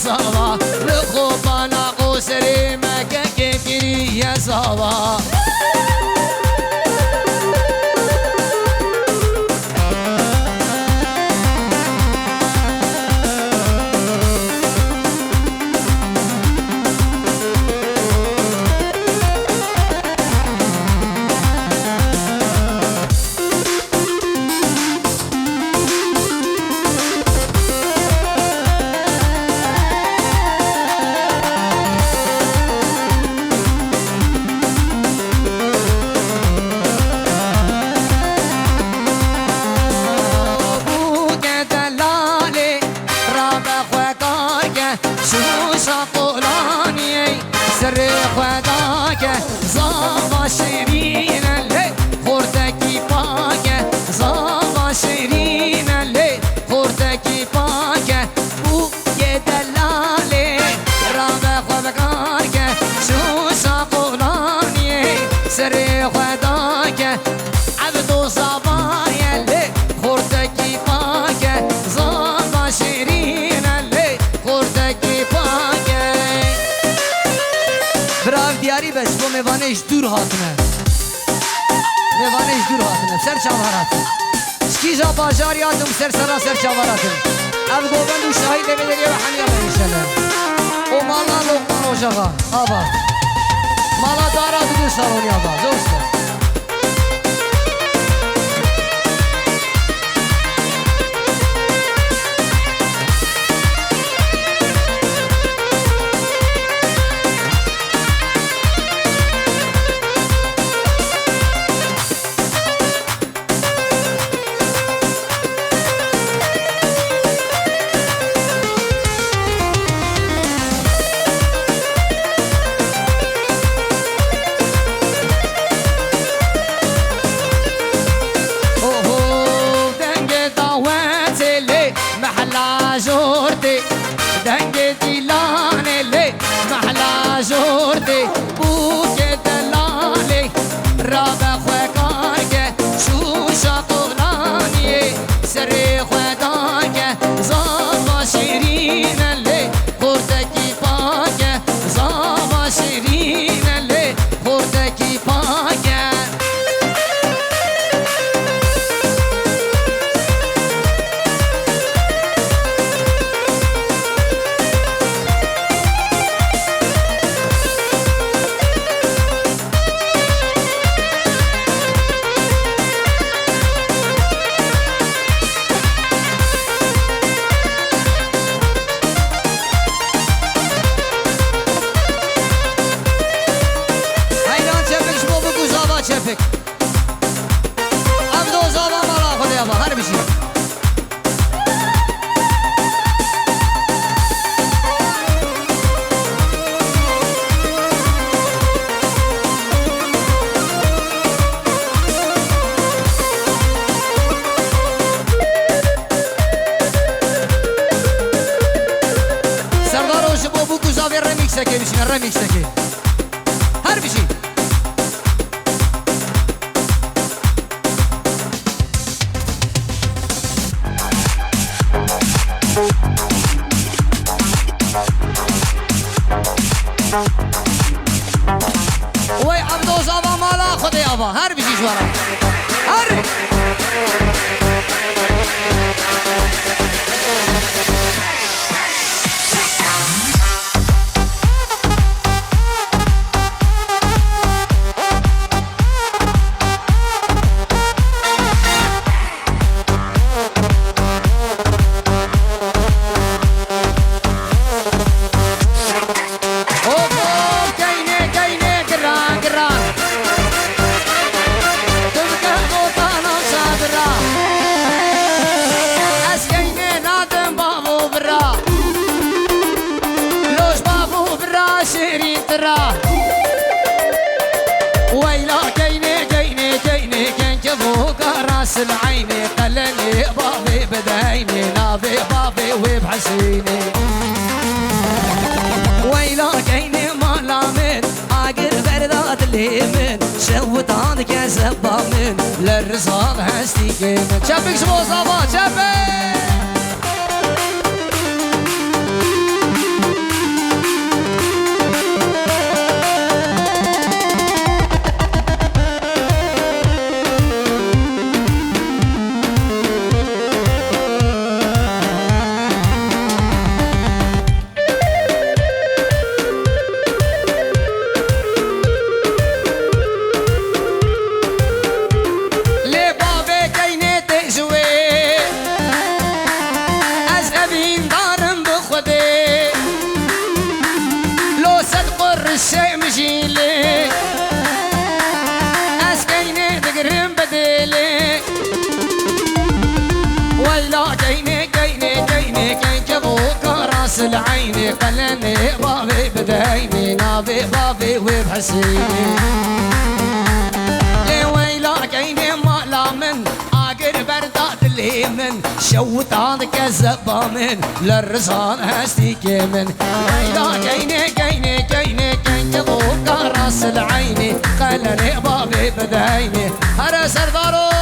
زوا لخوبانا قوسري مكا كيفيري يا زوا سر خداك زاوا شيرين اللي خورتكي باك زاوا شيرين اللي خورتكي باك بو يدلالي رابع خداك شو شاقولاني سر خداك عبدو صبايا اللي خورتكي باك زاوا شيرين اللي خورتكي باك براو دیاری بس با میوانش دور هاتنه میوانش دور هاتنه سر چاواراتن شکیجا باجاری آتم سر سرا سر چاواراتن اب گوبند و شاهی دویدری و حمیا بریشنه او مالا لقمان و جغا آبا مالا دارا دو سالونی آبا دوسته جوردي بوك دلالي رابع خوكاك شو شاطغلاني سري خداك زاوا شيرين اللي خورتكي باك زاوا شيرين اللي خورتكي باك çepik. Abi de o zaman bana kodu yapma. Hadi bir şey. Serdar Hoca bu güzel remix ekibisine remix ekip. Her bir şey. وای عبدو زاوا مالا خود یابا هر بیشی شوارم هر ويلا كيني كيني كيني كين كفوق راس العيني قلني بابي بدايني نافي بابي وبحسيني ويلا كيني مالا من عاقر بردات اليمن شوت عندك يا زبا من للرزاق هستي كيمن شابك شبو صبا شابك ديلي ويلا كيني كيني كيني كين كبوك راس العيني قلني بابي بديني نابي بابي وبحسيني لي ويلا كيني مالا من اقر برداد اللي من شوت عندك الزبا من للرصان هستيكي من ويلا كيني كيني كيني كين كبوك راس العيني قلني بابي بديني هرا سردارو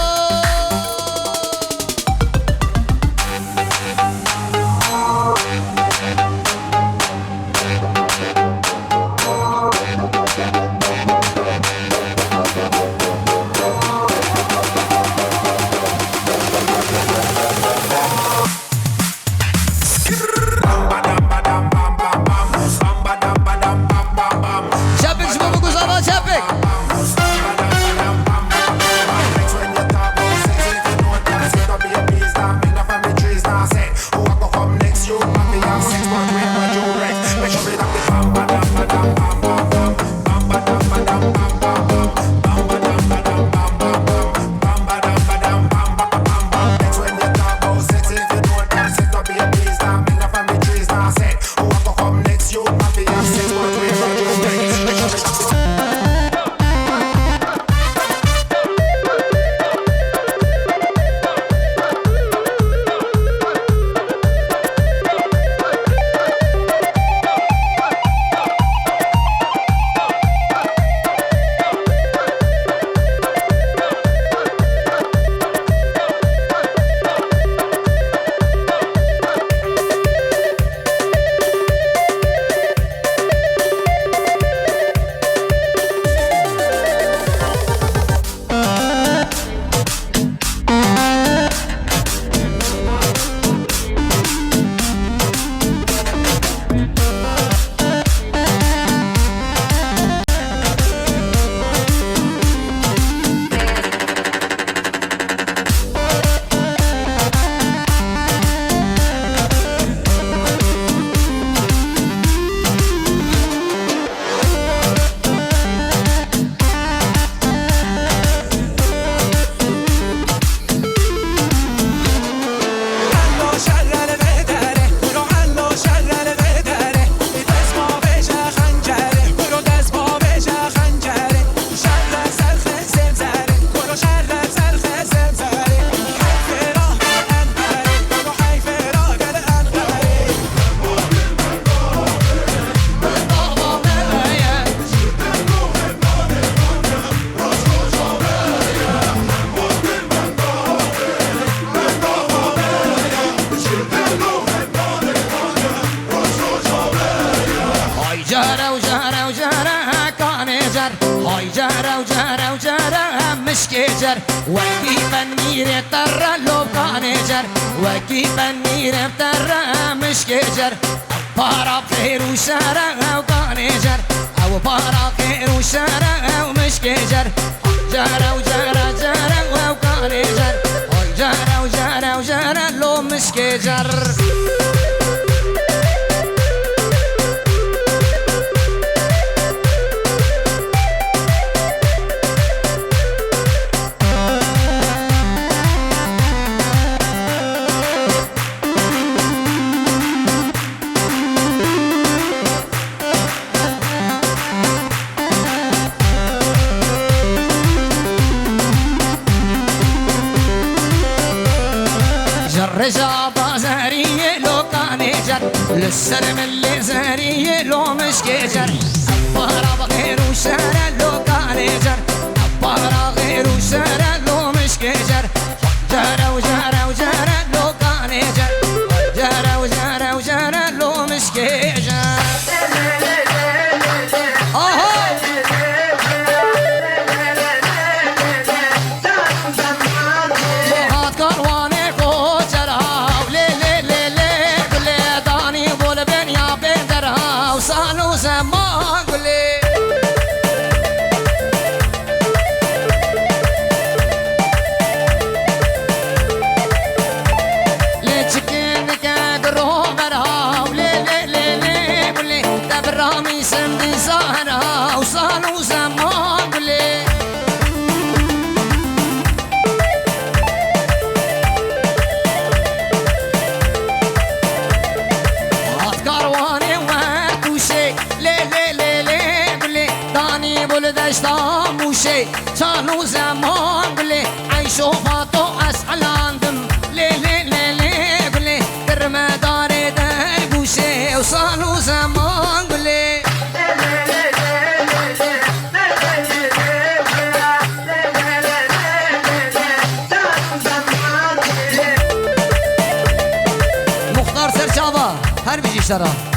مشكجر وكيف النير ترى لو كان جر وكيف النير ترى مشكجر بارا خير وشارع وكان جر او بارا خير وشارع ومشكجر جرى وجرى جرى وكان جر جرى وجرى وجرى لو مشكجر رجع بازارية لو كان يجر للسلم اللي زارية لو مش كيجر أبارا بغير وشارع لو كان يجر أبارا غير وشارع لو مش كيجر جرى وجرى وجرى لو كان يجر جرى وجرى وجرى لو مش كيجر گوشه چالو زمان گله عیش و فاتو اسعلاندم لیلی لیلی گله در مدار در گوشه و سالو زمان گله مختار سرچاوا هر بیجی شرا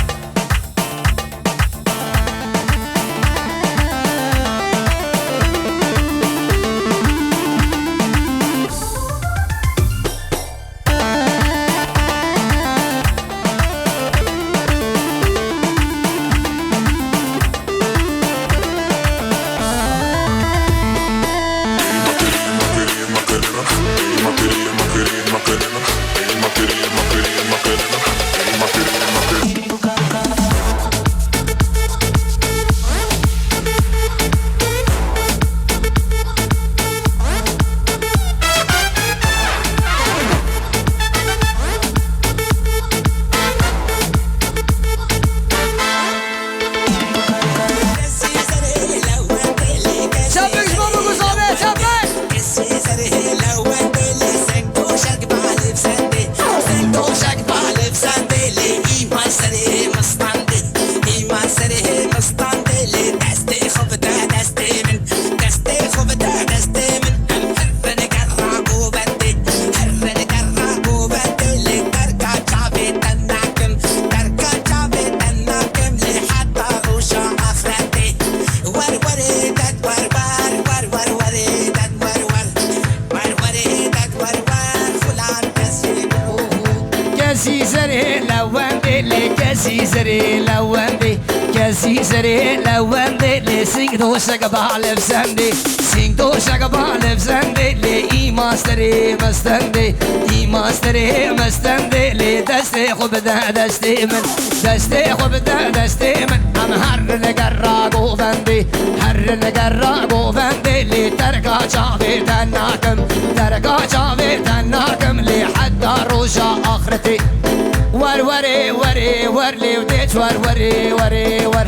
كاسي زري لوندي لي سينك دوشك بالف سندي سينك دوشك بالف سندي لي اي ماستري مستندي اي ماستري مستندي لي دستي خبدا دستي من دستي خبدا دستي من ام هر نقراقو فندي هر نقراقو فندي لي تركا شافي تناكم تركا شافي تناكم لي حتى روشا اخرتي ور وري وري ورلي وديت ور وري وري ور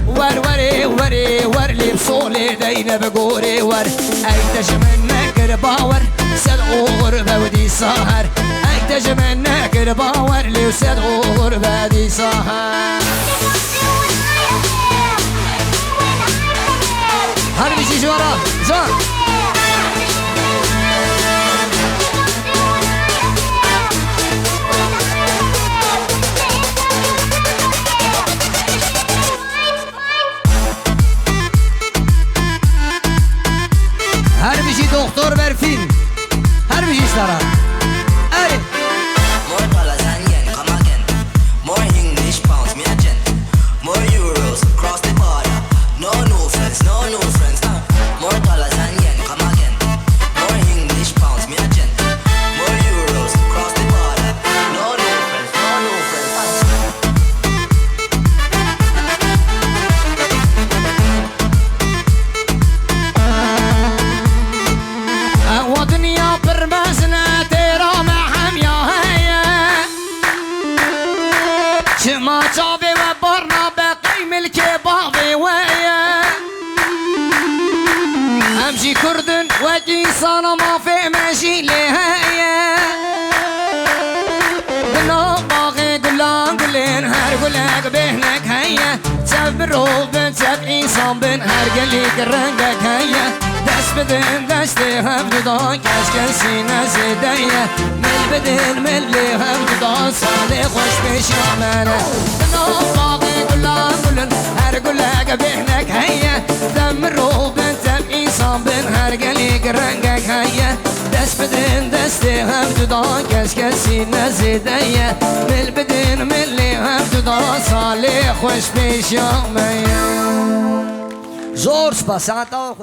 ور وري وري ورلي بصولي دينا بقوري ور ايتج منك رباور سدعو غربة ودي سهر ايتج منك رباور لي وسدعو غربة دي سهر هل بيجي جوارا زان هر بیشی دکتر برفین هر بیشی سرا اره More dollars and yen, come again. More English pounds, me a gent. More euros, cross the border. No new friends, no new friends. More dollars and yen, come again. More English pounds, me a gent. More euros, cross the border. No new friends, no new friends. وطنيا برمسنا تيرا محم يا هيا شما شافي وبرنا بقيم الكبابي ويا امشي كردن وجي صانا ما في ماشي لهيا بنا باغي قلان قلين هر قلك بهنك هيا تسب الروبن تسب انسان بن هر قليك رنقك هيا دست بدن دستی هم جدا کس کسی نزدیه مل بدن ملی هم جدا ساله خوش پیش آمنه بنا باقی گلان گلن هر گلک بهنک هیه دم رو بنتم انسان بن هر گلیک رنگک هیه دست بدن دستی هم جدا کس کسی نزدیه مل بدن ملی هم جدا ساله خوش پیش آمنه زور سپاس خوش